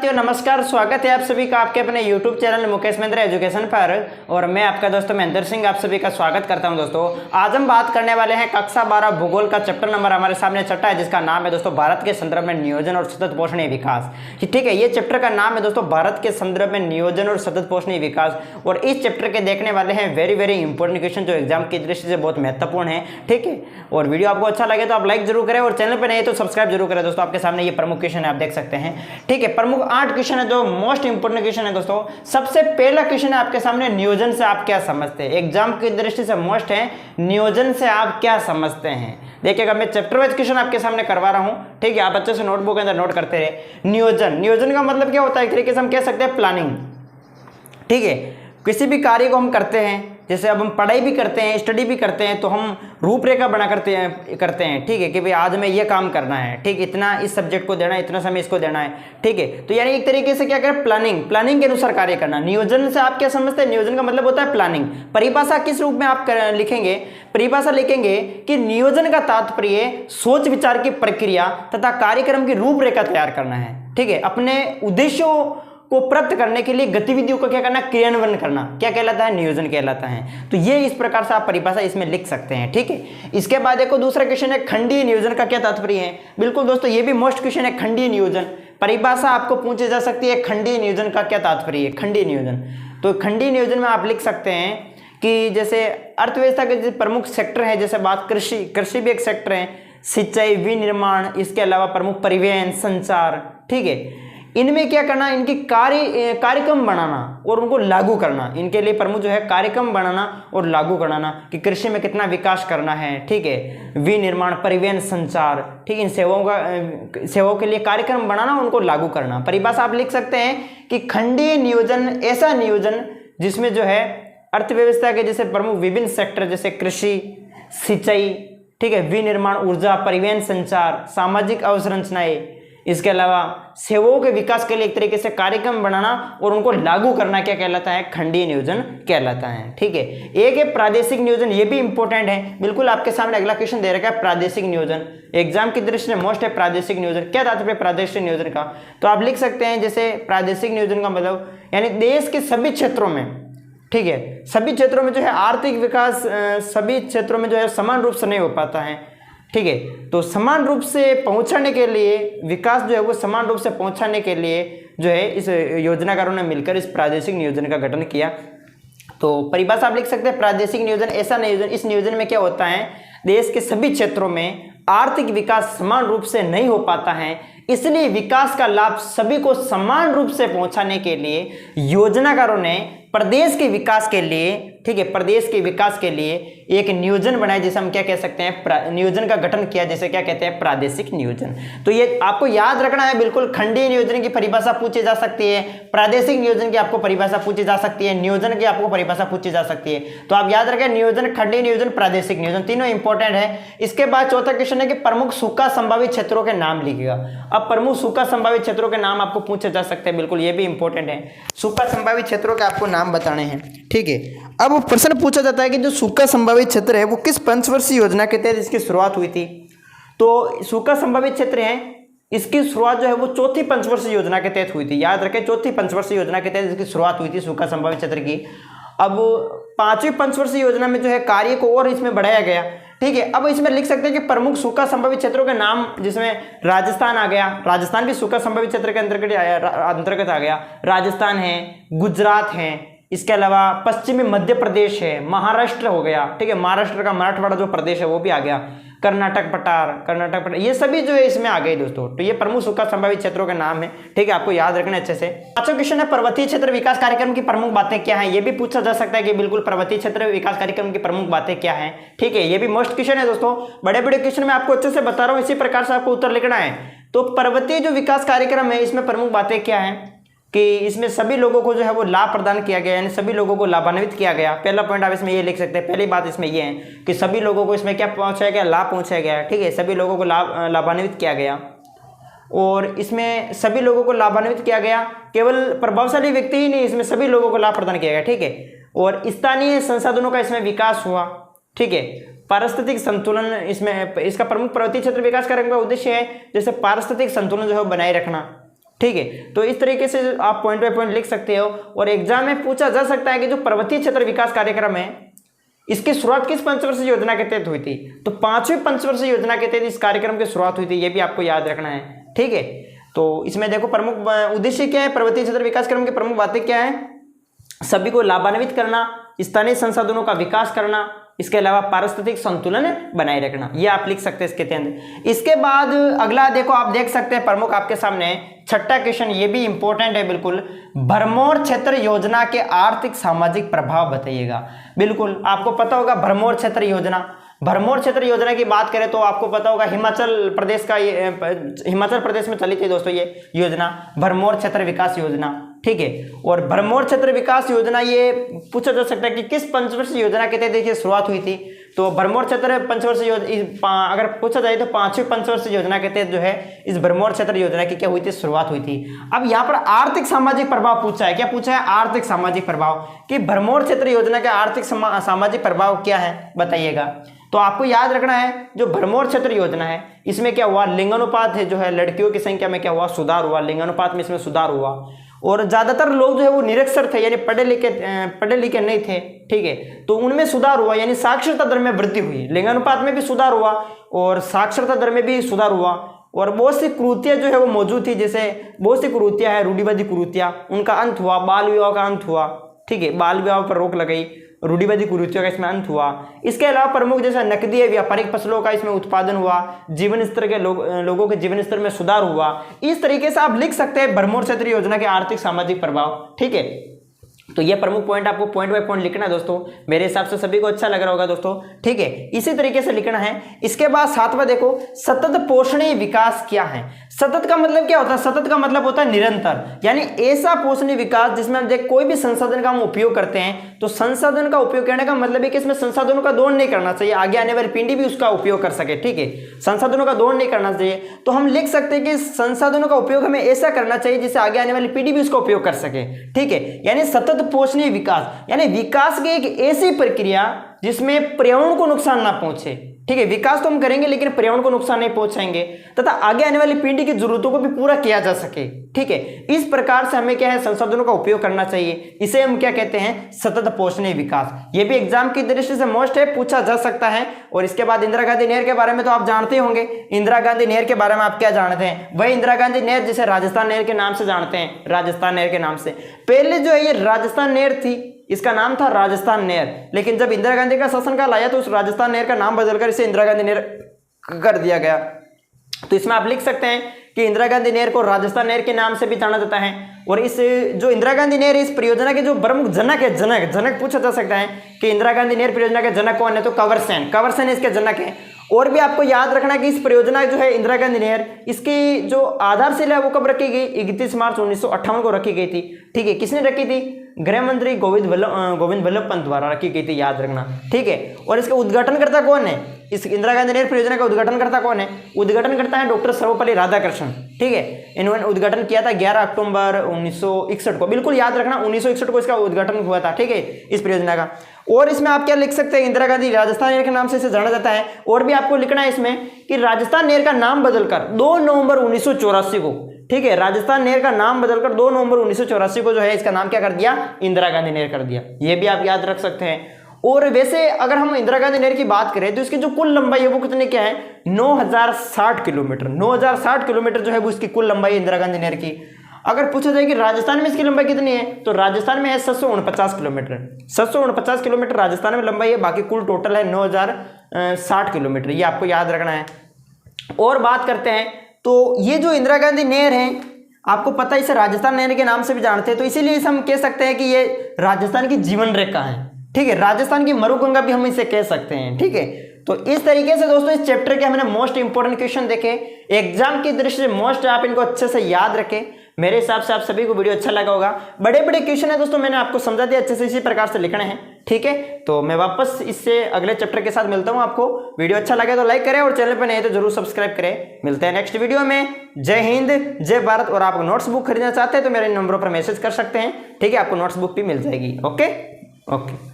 साथियों, नमस्कार। स्वागत है आप सभी का आपके अपने YouTube channel Mukesh Mahendra education पर। और मैं आपका दोस्त महेंद्र सिंह आप सभी का स्वागत करता हूं। दोस्तों, आज हम बात करने वाले हैं कक्षा 12 भूगोल का चैप्टर नंबर हमारे सामने छठा है, जिसका नाम है दोस्तों भारत के संदर्भ में नियोजन और सतत पोषणीय विकास। ठीक है, ये चैप्टर का नाम है दोस्तों भारत के संदर्भ में नियोजन और सतत पोषणीय विकास। और इस चैप्टर के देखने वाले हैं वेरी इंपॉर्टेंट क्वेश्चन जो एग्जाम की दृष्टि से बहुत महत्वपूर्ण है। ठीक है, और वीडियो आपको अच्छा लगे तो आप लाइक जरूर करें और चैनल पर नहीं तो सब्सक्राइब जरूर करें। दोस्तों, आपके सामने ये प्रमुख क्वेश्चन है, आप देख सकते हैं। ठीक है, प्रमुख 8 क्वेश्चन है जो मोस्ट इंपोर्टेंट क्वेश्चन है। दोस्तों, सबसे पहला क्वेश्चन है आपके सामने, नियोजन से आप क्या समझते हैं। एग्जाम की दृष्टि से मोस्ट है, नियोजन से आप क्या समझते हैं। देखिएगा, मैं चैप्टर वाइज क्वेश्चन आपके सामने करवा रहा हूं। ठीक है, आप अच्छे से नोटबुक के अंदर नोट करते रहे। नियोजन का मतलब क्या होता है, एक तरीके से हम कह सकते हैं प्लानिंग। ठीक है, किसी भी कार्य को हम करते हैं, जैसे अब हम पढ़ाई भी करते हैं, स्टडी भी करते हैं, तो हम रूपरेखा बना करते हैं। ठीक है, कि भाई आज हमें ये काम करना है। ठीक, इतना इस सब्जेक्ट को देना है, इतना समय इसको देना है। ठीक है, तो यानी एक तरीके से क्या करें, प्लानिंग के अनुसार कार्य करना। नियोजन से आप क्या समझते हैं, नियोजन का मतलब होता है प्लानिंग। परिभाषा किस रूप में आप लिखेंगे, परिभाषा लिखेंगे कि नियोजन का तात्पर्य सोच विचार की प्रक्रिया तथा कार्यक्रम की रूपरेखा तैयार करना है। ठीक है, अपने उद्देश्यों को प्राप्त करने के लिए गतिविधियों का क्या करना, क्रियान्वयन करना, क्या कहलाता है, नियोजन कहलाता है। तो ये इस प्रकार से आप परिभाषा इसमें लिख सकते हैं। ठीक है, इसके बाद देखो दूसरा क्वेश्चन है, खंडीय नियोजन का क्या तात्पर्य है। बिल्कुल दोस्तों, ये भी मोस्ट क्वेश्चन है, खंडीय नियोजन। परिभाषा आपको पूछी जा सकती है, खंडीय नियोजन का क्या तात्पर्य है। खंडीय नियोजन, तो खंडीय नियोजन में आप लिख सकते हैं कि जैसे अर्थव्यवस्था के प्रमुख सेक्टर है, जैसे बात कृषि भी एक सेक्टर है, सिंचाई, विनिर्माण, इसके अलावा प्रमुख परिवहन, संचार। ठीक है, इनमें क्या करना, इनकी कार्यक्रम बनाना और उनको लागू करना। इनके लिए प्रमुख जो है कार्यक्रम बनाना और लागू कराना कि कृषि में कितना विकास करना है। ठीक है, विनिर्माण, परिवहन, संचार। ठीक, इन सेवाओं के लिए कार्यक्रम बनाना, उनको लागू करना। परिभाषा आप लिख सकते हैं कि खंडीय नियोजन ऐसा नियोजन जिसमें जो है अर्थव्यवस्था के जैसे प्रमुख विभिन्न सेक्टर जैसे कृषि, सिंचाई, ठीक है, विनिर्माण, ऊर्जा, परिवहन, संचार, सामाजिक अवसंरचनाएं, इसके अलावा सेवाओं के विकास के लिए एक तरीके से कार्यक्रम बनाना और उनको लागू करना क्या कहलाता है, खंडीय नियोजन कहलाता है। ठीक है, एक है प्रादेशिक नियोजन, ये भी इंपॉर्टेंट है। बिल्कुल आपके सामने अगला क्वेश्चन दे रखा है, प्रादेशिक नियोजन। एग्जाम की दृष्टि से मोस्ट है प्रादेशिक नियोजन। क्या तात्पर्य प्रादेशिक नियोजन का, तो आप लिख सकते हैं जैसे प्रादेशिक नियोजन का मतलब यानी देश के सभी क्षेत्रों में, ठीक है, सभी क्षेत्रों में जो है आर्थिक विकास सभी क्षेत्रों में जो है समान रूप से नहीं हो पाता है। ठीक है, तो समान रूप से पहुंचाने के लिए, विकास जो है वो समान रूप से पहुंचाने के लिए जो है इस योजनाकारों ने मिलकर इस प्रादेशिक नियोजन का गठन किया। तो परिभाषा आप लिख सकते हैं, प्रादेशिक नियोजन ऐसा नियोजन, इस नियोजन में क्या होता है, देश के सभी क्षेत्रों में आर्थिक विकास समान रूप से नहीं हो पाता है, इसलिए विकास का लाभ सभी को समान रूप से पहुंचाने के लिए योजनाकारों ने प्रदेश के विकास के लिए, ठीक है, प्रदेश के विकास के लिए एक नियोजन बनाया, जिसे हम क्या कह सकते हैं, नियोजन का गठन किया, जैसे क्या कहते हैं, प्रादेशिक नियोजन। तो ये आपको याद रखना है। बिल्कुल खंडीय नियोजन की परिभाषा पूछी जा सकती है, प्रादेशिक नियोजन की आपको परिभाषा पूछी जा सकती है, नियोजन की आपको परिभाषा पूछी जा सकती है। तो आप याद रखें, नियोजन, खंडीय नियोजन, प्रादेशिक नियोजन, तीनों इंपॉर्टेंट है। इसके बाद चौथा क्वेश्चन है कि प्रमुख सूखा संभावित क्षेत्रों के नाम लिखिएगा। अब प्रमुख सूखा संभावित क्षेत्रों के नाम आपको पूछे जा सकते हैं। बिल्कुल, ये भी इंपॉर्टेंट है, सूखा संभावित क्षेत्रों के आपको नाम बताने हैं। ठीक है, अब प्रश्न पूछा जाता है कि जो सूखा संभावित क्षेत्र है वो किस पंचवर्षीय योजना के तहत इसकी शुरुआत हुई थी। तो सूखा संभावित क्षेत्र है, इसकी शुरुआत जो है वो चौथी पंचवर्षीय योजना के तहत हुई थी। याद रखें, चौथी पंचवर्षीय योजना के तहत इसकी शुरुआत हुई थी सूखा संभावित क्षेत्र की। अब 5वीं पंचवर्षीय योजना में जो है कार्य को और इसमें बढ़ाया गया। ठीक है, अब इसमें लिख सकते हैं कि प्रमुख सूखा संभावित क्षेत्रों के नाम, जिसमें राजस्थान आ गया, राजस्थान भी सूखा संभावित क्षेत्र के अंतर्गत आ गया। राजस्थान है, गुजरात है, इसके अलावा पश्चिमी मध्य प्रदेश है, महाराष्ट्र हो गया। ठीक है, महाराष्ट्र का मराठवाड़ा जो प्रदेश है वो भी आ गया, कर्नाटक, ये सभी जो है इसमें आ गए दोस्तों। तो ये प्रमुख सूखा संभावित क्षेत्रों के नाम है। ठीक है, आपको याद रखना अच्छे से। पांचवा क्वेश्चन है, पर्वतीय क्षेत्र विकास कार्यक्रम की प्रमुख बातें क्या है। ये भी पूछा जा सकता है कि बिल्कुल पर्वतीय क्षेत्र विकास कार्यक्रम की प्रमुख बातें क्या है। ठीक है, ये भी मोस्ट क्वेश्चन है दोस्तों। बड़े क्वेश्चन मैं आपको अच्छे से बता रहा हूँ, इसी प्रकार से आपको उत्तर लिखना है। तो पर्वतीय जो विकास कार्यक्रम है, इसमें प्रमुख बातें क्या है कि इसमें सभी लोगों को जो है वो लाभ प्रदान किया गया, यानी सभी लोगों को लाभान्वित किया गया। पहला पॉइंट आप इसमें ये लिख सकते हैं। पहली बात इसमें ये है कि सभी लोगों को इसमें क्या पहुंचाया गया, लाभ पहुंचाया गया। ठीक है, सभी लोगों को लाभान्वित किया गया। और इसमें सभी लोगों को लाभान्वित किया गया, केवल प्रभावशाली व्यक्ति ही नहीं, इसमें सभी लोगों को लाभ प्रदान किया गया। ठीक है, और स्थानीय संसाधनों का इसमें विकास हुआ। ठीक है, पारिस्थितिक संतुलन, इसमें इसका प्रमुख पर्वतीय क्षेत्र विकास कार्यक्रम का उद्देश्य है जैसे पारिस्थितिक संतुलन जो है बनाए रखना। ठीक है। तो इस तरीके से आप पॉइंट बाय पॉइंट लिख सकते हो और एग्जाम में पूछा जा सकता है कि जो पर्वतीय क्षेत्र विकास कार्यक्रम है इसकी शुरुआत किस पंचवर्षीय योजना के तहत हुई थी। तो 5वीं पंचवर्षीय योजना के तहत इस कार्यक्रम की शुरुआत हुई थी, ये भी आपको याद रखना है, ठीक है। तो इसमें देखो प्रमुख उद्देश्य क्या है, पर्वतीय क्षेत्र विकास कार्यक्रम की प्रमुख बातें क्या है, सभी को लाभान्वित करना, स्थानीय संसाधनों का विकास करना, इसके अलावा पारिस्थितिक संतुलन बनाए रखना, ये आप लिख सकते हैं इसके तहत। इसके बाद अगला देखो, आप देख सकते हैं प्रमुख आपके सामने छठा क्वेश्चन, ये भी इंपॉर्टेंट है बिल्कुल, भरमौर क्षेत्र योजना के आर्थिक सामाजिक प्रभाव बताइएगा। बिल्कुल आपको पता होगा भरमौर क्षेत्र योजना, भरमौर क्षेत्र योजना की बात करें तो आपको पता होगा हिमाचल प्रदेश में चली थी दोस्तों ये योजना, भरमौर क्षेत्र विकास योजना, ठीक है। और भरमौर क्षेत्र विकास योजना ये पूछा जा सकता है कि किस पंचवर्षीय योजना के तहत देखिए शुरुआत हुई थी। तो भरमौर क्षेत्र पंचवर्षीय अगर पूछा जाए तो 5वीं पंचवर्षीय योजना के तहत जो है इस भरमौर क्षेत्र योजना की क्या हुई थी, शुरुआत हुई थी। अब यहाँ पर आर्थिक सामाजिक प्रभाव पूछा है, क्या पूछा है, आर्थिक सामाजिक प्रभाव, कि भरमौर क्षेत्र योजना के आर्थिक सामाजिक प्रभाव क्या है बताइएगा। तो आपको याद रखना है जो भरमौर क्षेत्र योजना है इसमें क्या हुआ, लिंगानुपात है जो है लड़कियों की संख्या में क्या हुआ, सुधार हुआ, लिंगानुपात में इसमें सुधार हुआ। और ज्यादातर लोग जो है वो निरक्षर थे, यानी पढ़े लिखे नहीं थे, ठीक है। तो उनमें सुधार हुआ, यानी साक्षरता दर में वृद्धि हुई, लिंगानुपात में भी सुधार हुआ और साक्षरता दर में भी सुधार हुआ। और बहुत सी कुरीतियां जो है वो मौजूद थी, जैसे बहुत सी कुरीतियां है, रूढ़िवादी कुरीतियां, उनका अंत हुआ, बाल विवाह का अंत हुआ, ठीक है, बाल विवाह पर रोक लगाई, रूढ़िवादी कुरीतियों का इसमें अंत हुआ। इसके अलावा प्रमुख जैसे नकदी या व्यापारिक फसलों का इसमें उत्पादन हुआ, जीवन स्तर के लोगों के जीवन स्तर में सुधार हुआ। इस तरीके से आप लिख सकते हैं भरमौर क्षेत्र योजना के आर्थिक सामाजिक प्रभाव, ठीक है। तो ये प्रमुख पॉइंट आपको पॉइंट बाय पॉइंट लिखना है दोस्तों, मेरे हिसाब से सभी को अच्छा लग रहा होगा दोस्तों, ठीक है। इसी तरीके से लिखना है। इसके बाद 7वां देखो, सतत पोषणीय विकास क्या है। सतत का मतलब क्या होता है, सतत का मतलब होता है निरंतर, यानी ऐसा पोषणीय विकास जिसमें हम देख कोई भी संसाधन का हम उपयोग करते हैं तो संसाधन का उपयोग करने का मतलब है कि इसमें संसाधनों का दोहन नहीं करना चाहिए, आगे आने वाली पीढ़ी भी उसका उपयोग कर सके, ठीक है, संसाधनों का दोहन नहीं करना चाहिए। तो हम लिख सकते हैं कि संसाधनों का उपयोग हमें ऐसा करना चाहिए जिससे आगे आने वाली पीढ़ी भी उसका उपयोग कर सके, ठीक है। यानी सतत पोषणीय विकास, यानी विकास की एक ऐसी प्रक्रिया जिसमें पर्यावरण को नुकसान ना पहुंचे, ठीक है। विकास तो हम करेंगे लेकिन पर्यावरण को नुकसान नहीं पहुंचाएंगे तथा आगे आने वाली पीढ़ी की जरूरतों को भी पूरा किया जा सके, ठीक है। इस प्रकार से हमें क्या है, संसाधनों का उपयोग करना चाहिए, इसे हम क्या कहते हैं, सतत पोषणीय विकास। ये भी एग्जाम की दृष्टि से मोस्ट है, पूछा जा सकता है। और इसके बाद इंदिरा गांधी नहर के बारे में तो आप जानते होंगे, इंदिरा गांधी नहर के बारे में आप क्या जानते हैं, वही इंदिरा गांधी नहर जिसे राजस्थान नहर के नाम से जानते हैं, राजस्थान नहर के नाम से। पहले जो है ये राजस्थान नहर थी, इसका नाम था राजस्थान नहर, लेकिन जब इंदिरा गांधी का शासनकाल आया तो उस राजस्थान नहर का नाम बदलकर इसे इंदिरा गांधी नहर कर दिया गया। तो इसमें आप लिख सकते हैं कि इंदिरा गांधी नहर को राजस्थान नहर के नाम से भी जाना जाता है। और इस जो इंदिरा गांधी नहर इस परियोजना के जो प्रमुख जनक है, जनक पूछा जा सकता है कि इंदिरा गांधी नहर परियोजना के जनक कौन है, तो कंवर सेन इसके जनक है। और भी आपको याद रखना कि इस परियोजना जो है इंदिरा गांधी नहर, इसकी जो आधारशिला है वो कब रखी गई, 31 मार्च 1958 को रखी गई थी, ठीक है। किसने रखी थी, गृह मंत्री गोविंद वल्लभ पंत द्वारा रखी गई थी, याद रखना, ठीक है। और इसका उद्घाटनकर्ता कौन है, इस इंदिरा गांधी नहर परियोजना का उद्घाटनकर्ता कौन है, उद्घाटनकर्ता है डॉक्टर सर्वपल्ली राधाकृष्णन, ठीक है। इन्होंने उद्घाटन किया था 11 अक्टूबर 1961 को, बिल्कुल याद रखना 1961 को इसका उद्घाटन हुआ था, ठीक है, इस परियोजना का। और इसमें आप क्या लिख सकते हैं, इंदिरा गांधी राजस्थान नहर के नाम से इसे जाना जाता है। और भी आपको लिखना है इसमें कि राजस्थान नहर का नाम बदलकर 2 नवंबर 1984 को, ठीक है, राजस्थान नहर का नाम बदलकर 2 नवंबर 1984 को जो है इसका नाम क्या कर दिया, इंदिरा गांधी नहर कर दिया। ये भी आप याद रख सकते हैं। और वैसे अगर हम इंदिरा गांधी नहर की बात करें तो इसकी जो कुल लंबाई है वो कितने क्या है, 9060 किलोमीटर, 9060 किलोमीटर जो है वो इसकी कुल लंबाई है इंदिरा गांधी नहर की। अगर पूछा जाए कि राजस्थान में इसकी लंबाई कितनी है, तो राजस्थान में है 749 किलोमीटर, 749 किलोमीटर राजस्थान में लंबाई है, बाकी कुल टोटल है 9060 किलोमीटर, ये आपको याद रखना है। और बात करते हैं तो ये जो इंदिरा गांधी नहर है, आपको पता है इसे राजस्थान नहर के नाम से भी जानते हैं, तो इसीलिए हम कह सकते हैं कि ये राजस्थान की जीवन रेखा है, ठीक है, राजस्थान की मरुगंगा भी हम इसे कह सकते हैं, ठीक है। तो इस तरीके से दोस्तों इस चैप्टर के हमने मोस्ट इंपोर्टेंट क्वेश्चन देखे, एग्जाम की दृष्टि से मोस्ट, आप इनको अच्छे से याद रखें। मेरे हिसाब से आप सभी को वीडियो अच्छा लगा होगा। बड़े बड़े क्वेश्चन है दोस्तों, मैंने आपको समझा दिया अच्छे से, इसी प्रकार से लिखने हैं, ठीक है। तो मैं वापस इससे अगले चैप्टर के साथ मिलता हूं। आपको वीडियो अच्छा लगे तो लाइक करें और चैनल पर नए तो जरूर सब्सक्राइब करें। मिलते हैं नेक्स्ट वीडियो में। जय हिंद, जय भारत। और आप नोट्स बुक खरीदना चाहते हैं तो मेरे नंबरों पर मैसेज कर सकते हैं, ठीक है, आपको नोट्स बुक भी मिल जाएगी। Okay okay.